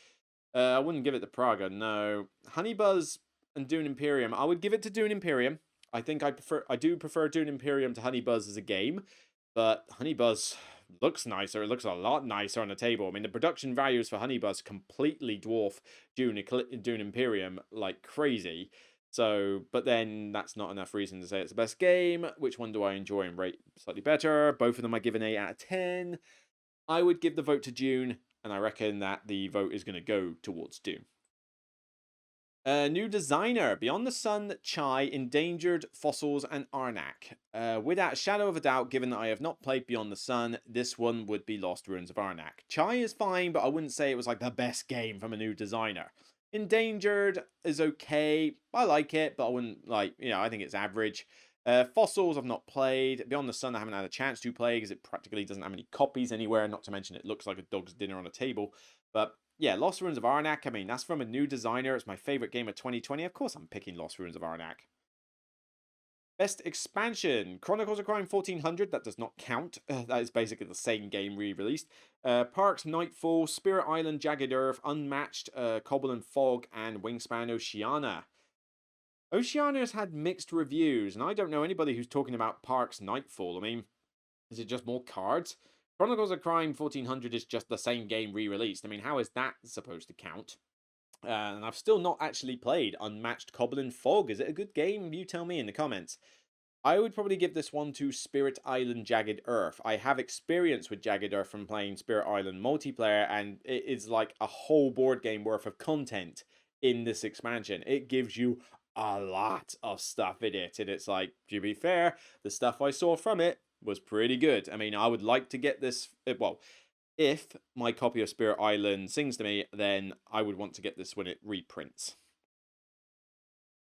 I wouldn't give it to Praga, no. Honeybuzz and Dune Imperium, I would give it to Dune Imperium. I do prefer Dune Imperium to Honeybuzz as a game, but Honeybuzz looks nicer. It looks a lot nicer on the table. I mean, the production values for Honeybuzz completely dwarf Dune Imperium like crazy. So, but then that's not enough reason to say it's the best game. Which one do I enjoy and rate slightly better? Both of them I give an 8 out of 10. I would give the vote to Dune, and I reckon that the vote is going to go towards Dune. New designer: Beyond the Sun, Chai, Endangered, Fossils, and Arnak. Without a shadow of a doubt, given that I have not played Beyond the Sun, this one would be Lost Ruins of Arnak. Chai is fine, but I wouldn't say it was like the best game from a new designer. Endangered is okay. I like it, but I wouldn't like, I think it's average. Fossils I've not played. Beyond the Sun I haven't had a chance to play because it practically doesn't have any copies anywhere, not to mention it looks like a dog's dinner on a table. But yeah, Lost Ruins of Arnak, I mean, that's from a new designer. It's my favourite game of 2020. Of course I'm picking Lost Ruins of Arnak. Best expansion: Chronicles of Crime 1400, that does not count. That is basically the same game re-released. Parks Nightfall, Spirit Island Jagged Earth, Unmatched, Cobble and Fog, and Wingspan Oceania. Oceania's had mixed reviews, and I don't know anybody who's talking about Parks Nightfall. I mean, is it just more cards? Chronicles of Crime 1400 is just the same game re-released. I mean, how is that supposed to count? And I've still not actually played Unmatched, Cobble and Fog. Is it a good game? You tell me in the comments. I would probably give this one to Spirit Island Jagged Earth. I have experience with Jagged Earth from playing Spirit Island multiplayer, and it is like a whole board game worth of content in this expansion. It gives you a lot of stuff in it, and it's like, to be fair, the stuff I saw from it was pretty good. I mean, I would like to get this, well, if my copy of Spirit Island sings to me, then I would want to get this when it reprints.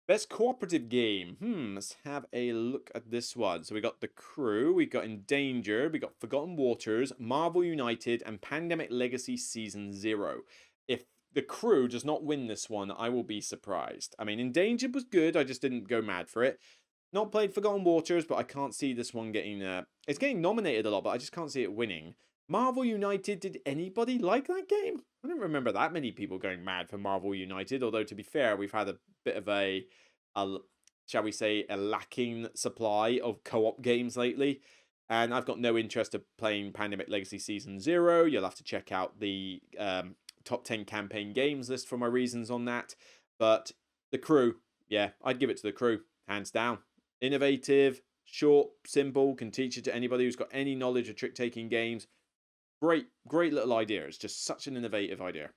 Best cooperative game. Let's have a look at this one. So we got The Crew, we got Endangered, we got Forgotten Waters, Marvel United, and Pandemic Legacy Season 0. If The Crew does not win this one, I will be surprised. I mean, Endangered was good, I just didn't go mad for it. Not played Forgotten Waters, but I can't see this one getting... it's getting nominated a lot, but I just can't see it winning. Marvel United, did anybody like that game? I don't remember that many people going mad for Marvel United, although to be fair, we've had a bit of a shall we say, a lacking supply of co-op games lately. And I've got no interest of playing Pandemic Legacy Season 0. You'll have to check out the top 10 campaign games list for my reasons on that. But The Crew, yeah, I'd give it to The Crew, hands down. Innovative, short, simple, can teach it to anybody who's got any knowledge of trick-taking games. Great little idea. It's just such an innovative idea.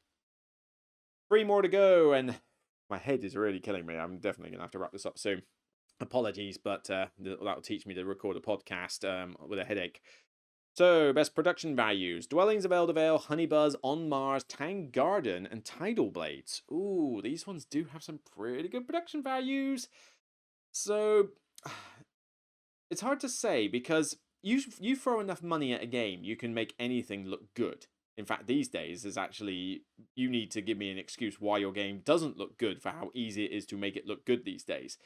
3 more to go, and my head is really killing me. I'm definitely going to have to wrap this up soon. Apologies, but that'll teach me to record a podcast with a headache. So, best production values: Dwellings of Eldervale, Honeybuzz, On Mars, Tang Garden, and Tidal Blades. Ooh, these ones do have some pretty good production values. So, it's hard to say, because you throw enough money at a game, you can make anything look good. In fact, these days, is actually, you need to give me an excuse why your game doesn't look good for how easy it is to make it look good these days.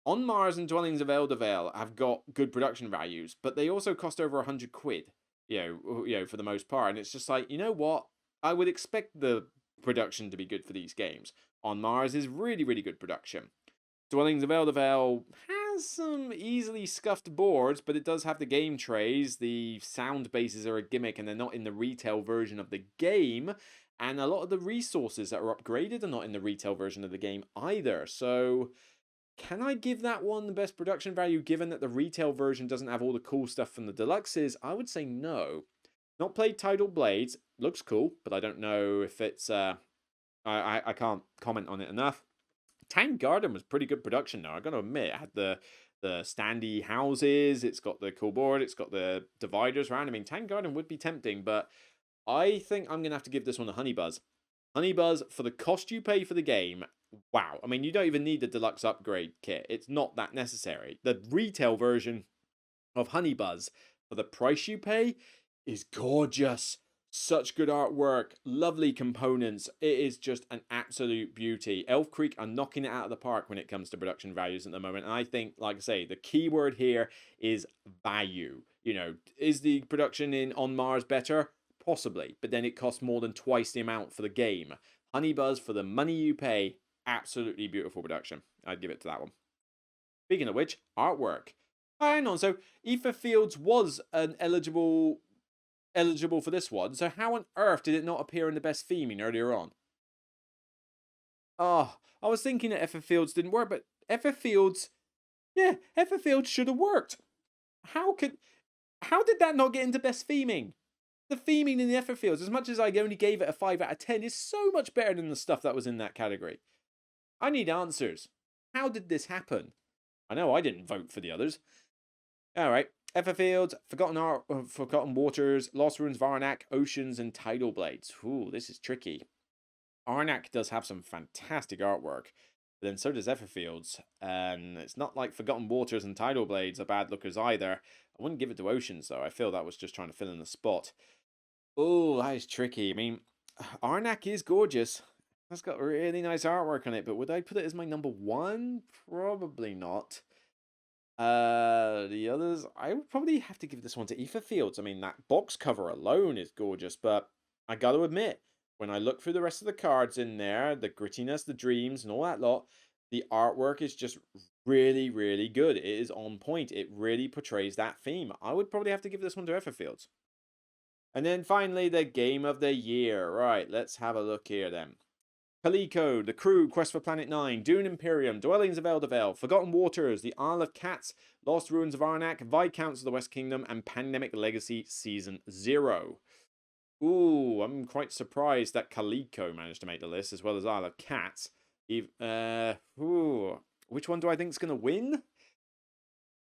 On Mars and Dwellings of Eldervale have got good production values, but they also cost over 100 quid, for the most part. And it's just like, you know what? I would expect the production to be good for these games. On Mars is really, really good production. Dwellings of Eldervale has some easily scuffed boards, but it does have the game trays. The sound bases are a gimmick, and they're not in the retail version of the game. And a lot of the resources that are upgraded are not in the retail version of the game either. So, can I give that one the best production value, given that the retail version doesn't have all the cool stuff from the deluxes? I would say no. Not played Tidal Blades. Looks cool, but I don't know if it's... I can't comment on it enough. Tang Garden was pretty good production, though. I got to admit, it had the standy houses, it's got the cool board, it's got the dividers around. I mean, Tang Garden would be tempting, but I think I'm going to have to give this one to Honeybuzz. Honeybuzz, for the cost you pay for the game, wow. I mean, you don't even need the deluxe upgrade kit. It's not that necessary. The retail version of Honeybuzz, for the price you pay, is gorgeous. Such good artwork, lovely components. It is just an absolute beauty. Elf Creek are knocking it out of the park when it comes to production values at the moment. And I think, like I say, the key word here is value. You know, is the production on Mars better? Possibly, but then it costs more than twice the amount for the game. Honeybuzz, for the money you pay, absolutely beautiful production. I'd give it to that one. Speaking of which, artwork. Hang on, so Ether Fields was an eligible for this one, so how on earth did it not appear in the best theming earlier on? Oh, I was thinking that Ether Fields didn't work, but Ether Fields, yeah, Ether Fields should have worked. How did that not get into best theming? The theming in the Ether Fields, as much as I only gave it a 5 out of 10, is so much better than the stuff that was in that category. I need answers. How did this happen? I know I didn't vote for the others. Alright, Etherfields, Forgotten Waters, Lost Ruins of Arnak, Oceans, and Tidal Blades. Ooh, this is tricky. Arnak does have some fantastic artwork, but then so does Etherfields. And it's not like Forgotten Waters and Tidal Blades are bad lookers either. I wouldn't give it to Oceans, though. I feel that was just trying to fill in the spot. Oh, that is tricky. I mean, Arnak is gorgeous. That's got really nice artwork on it, but would I put it as my number one? Probably not. The others, I would probably have to give this one to Ether Fields. I mean, that box cover alone is gorgeous, but I got to admit, when I look through the rest of the cards in there, the grittiness, the dreams, and all that lot, the artwork is just really, really good. It is on point. It really portrays that theme. I would probably have to give this one to Ether Fields. And then finally, the game of the year. Right, let's have a look here then. Calico, The Crew, Quest for Planet 9, Dune Imperium, Dwellings of Eldervale, Forgotten Waters, The Isle of Cats, Lost Ruins of Arnak, Viscounts of the West Kingdom, and Pandemic Legacy Season 0. Ooh, I'm quite surprised that Calico managed to make the list, as well as Isle of Cats. Which one do I think is going to win?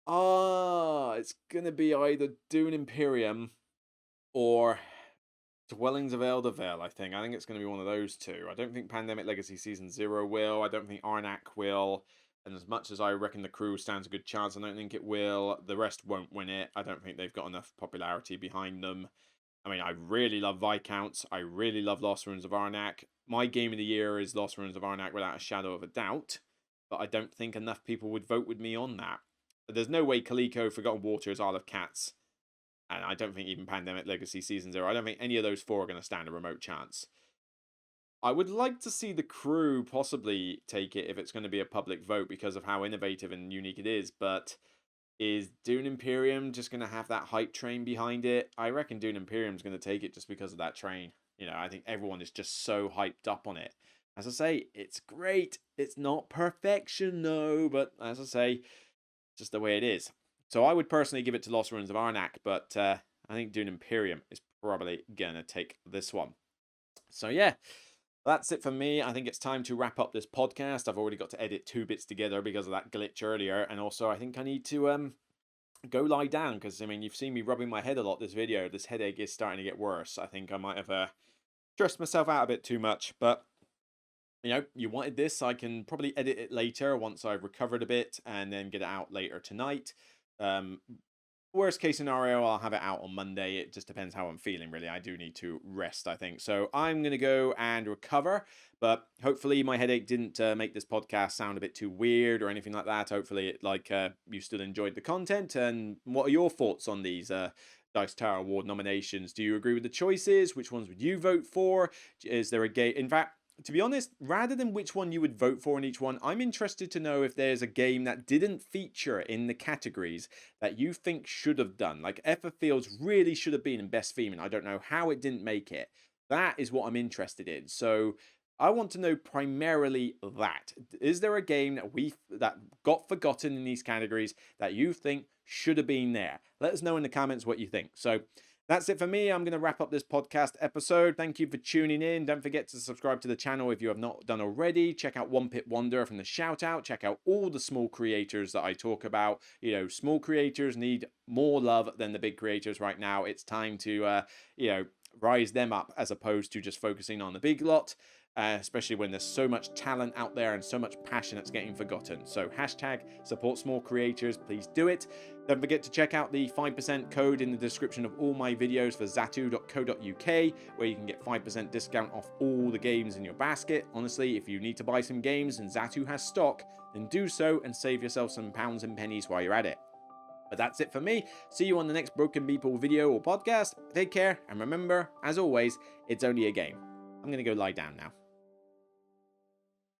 It's going to be either Dune Imperium or Dwellings of Eldervale, I think. I think it's going to be one of those two. I don't think Pandemic Legacy Season 0 will. I don't think Arnak will. And as much as I reckon The Crew stands a good chance, I don't think it will. The rest won't win it. I don't think they've got enough popularity behind them. I mean, I really love Viscounts. I really love Lost Ruins of Arnak. My game of the year is Lost Ruins of Arnak without a shadow of a doubt. But I don't think enough people would vote with me on that. There's no way Calico, Forgotten Waters, Isle of Cats, and I don't think even Pandemic Legacy Season 0, I don't think any of those four are going to stand a remote chance. I would like to see The Crew possibly take it if it's going to be a public vote because of how innovative and unique it is, but is Dune Imperium just going to have that hype train behind it? I reckon Dune Imperium is going to take it just because of that train. You know, I think everyone is just so hyped up on it. As I say, it's great. It's not perfection, no, but as I say, just the way it is. So I would personally give it to Lost Ruins of Arnak, but I think Dune Imperium is probably going to take this one. So yeah, that's it for me. I think it's time to wrap up this podcast. I've already got to edit 2 bits together because of that glitch earlier. And also I think I need to go lie down because, I mean, you've seen me rubbing my head a lot this video. This headache is starting to get worse. I think I might have stressed myself out a bit too much, but you know, you wanted this. I can probably edit it later once I've recovered a bit and then get it out later tonight. Worst case scenario, I'll have it out on Monday. It just depends how I'm feeling, really. I do need to rest, I think. So I'm going to go and recover, but hopefully my headache didn't make this podcast sound a bit too weird or anything like that. Hopefully you still enjoyed the content. And what are your thoughts on these Dice Tower Award nominations? Do you agree with the choices? Which ones would you vote for? Is there a game? In fact, to be honest, rather than which one you would vote for in each one, I'm interested to know if there's a game that didn't feature in the categories that you think should have done. Like Etherfields really should have been in Best Theme, and I don't know how it didn't make it. That is what I'm interested in. So I want to know primarily that. Is there a game that got forgotten in these categories that you think should have been there? Let us know in the comments what you think. So that's it for me. I'm going to wrap up this podcast episode. Thank you for tuning in. Don't forget to subscribe to the channel if you have not done already. Check out One Pip Wonder from the shoutout. Check out all the small creators that I talk about. You know, small creators need more love than the big creators right now. It's time to, rise them up as opposed to just focusing on the big lot, especially when there's so much talent out there and so much passion that's getting forgotten. So hashtag support small creators, please do it. Don't forget to check out the 5% code in the description of all my videos for zatu.co.uk, where you can get 5% discount off all the games in your basket. Honestly, if you need to buy some games and Zatu has stock, then do so and save yourself some pounds and pennies while you're at it. But that's it for me. See you on the next Broken Meeple video or podcast. Take care, and remember, as always, it's only a game. I'm gonna go lie down now.